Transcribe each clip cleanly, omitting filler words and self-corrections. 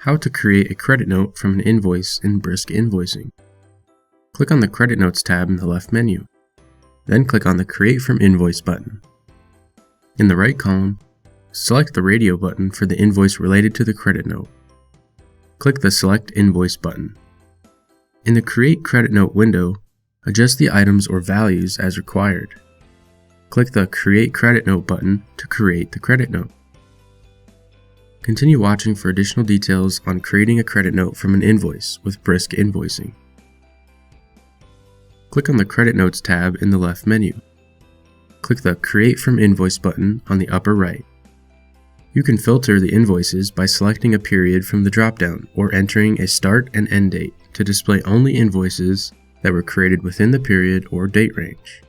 How to create a credit note from an invoice in Brisk Invoicing. Click on the Credit Notes tab in the left menu. Then click on the Create From Invoice button. In the right column, select the radio button for the invoice related to the credit note. Click the Select Invoice button. In the Create Credit Note window, adjust the items or values as required. Click the Create Credit Note button to create the credit note. Continue watching for additional details on creating a credit note from an invoice with Brisk Invoicing. Click on the Credit Notes tab in the left menu. Click the Create From Invoice button on the upper right. You can filter the invoices by selecting a period from the dropdown or entering a start and end date to display only invoices that were created within the period or date range.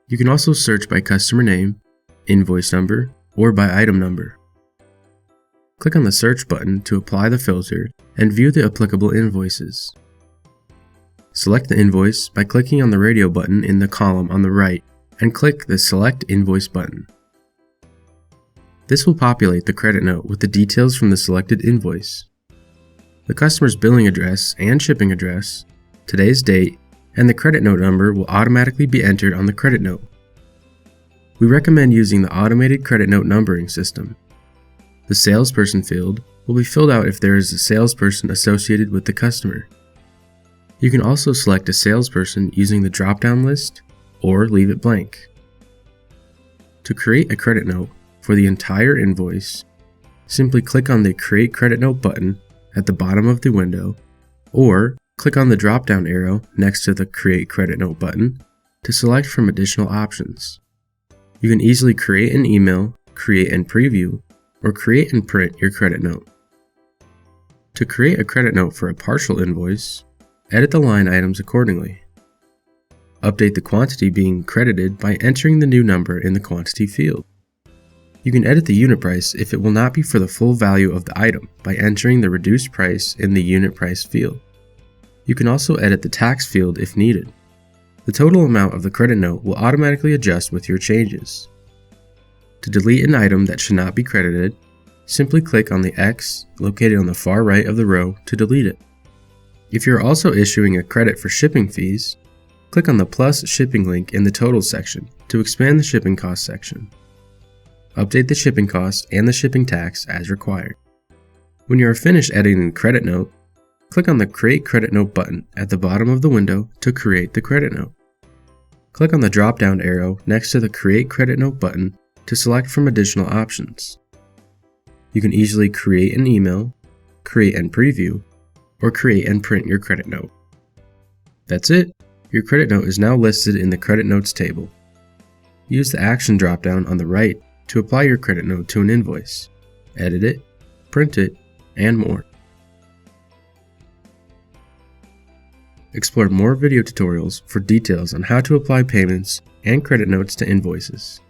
You can also search by customer name, invoice number, or by item number. Click on the Search button to apply the filter and view the applicable invoices. Select the invoice by clicking on the radio button in the column on the right and click the Select Invoice button. This will populate the credit note with the details from the selected invoice. The customer's billing address and shipping address, today's date, and the credit note number will automatically be entered on the credit note. We recommend using the automated credit note numbering system. The salesperson field will be filled out if there is a salesperson associated with the customer. You can also select a salesperson using the drop-down list or leave it blank. To create a credit note for the entire invoice, simply click on the Create Credit Note button at the bottom of the window, or click on the drop-down arrow next to the Create Credit Note button to select from additional options. You can easily create an email, create and preview, or create and print your credit note. To create a credit note for a partial invoice, edit the line items accordingly. Update the quantity being credited by entering the new number in the quantity field. You can edit the unit price if it will not be for the full value of the item by entering the reduced price in the unit price field. You can also edit the tax field if needed. The total amount of the credit note will automatically adjust with your changes. To delete an item that should not be credited, simply click on the X located on the far right of the row to delete it. If you are also issuing a credit for shipping fees, click on the plus shipping link in the Totals section to expand the shipping cost section. Update the shipping cost and the shipping tax as required. When you are finished editing the credit note, click on the Create Credit Note button at the bottom of the window to create the credit note. Click on the drop-down arrow next to the Create Credit Note button to select from additional options. You can easily create an email, create and preview, or create and print your credit note. That's it! Your credit note is now listed in the Credit Notes table. Use the Action drop-down on the right to apply your credit note to an invoice, edit it, print it, and more. Explore more video tutorials for details on how to apply payments and credit notes to invoices.